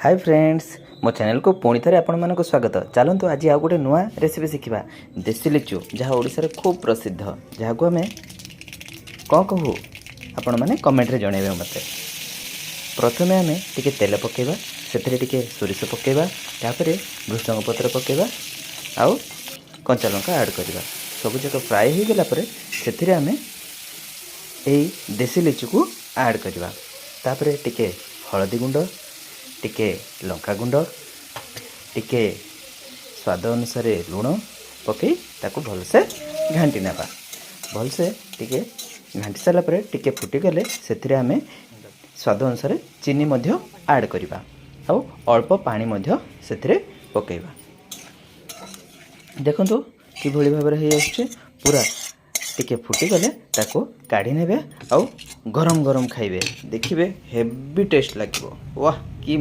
Hi friends, मो channel को पुणी थे आपण मानक स्वागत। चलतु आज आउ गोटे नुआ रेसिपी शिखा देसी लिचु, जहाँ ओडिशा रे खूब प्रसिद्ध, जहाँ को आम कौन कहू आपण मैंने कमेंट रे जनइबे मते। प्रथमे आम टिके तेल पकेबा, सेथिरे टिके सोरिष पकेबा, तापरे भृषंग पत्र पकेबा, आउ कंचा लंका ऐड करबा। सब जाक फ्राए हो गला परे सेथिरे आम एई देसी लिचु को ऐड करबा। तापरे टिके हळदी गुंड, टिके लंका गुंड, टिके स्वाद अनुसार लुण पकई ताको भलसे घांटी नेबा। भलसे टिके घांटी सारा पर टिके फुटीगले सेथिरे आमे स्वाद अनुसार चीनी मध्य ऐड करबा, आउ अल्प पानी मध्य सेथिरे पकेबा। देखंतु कि भली भाबरे हे आछे, पूरा टिके फुटीगले ताको काढ़ी नेबे, आउ गरम गरम खाइबे, देखिबे हेवी टेस्ट लागिबो। वाह कि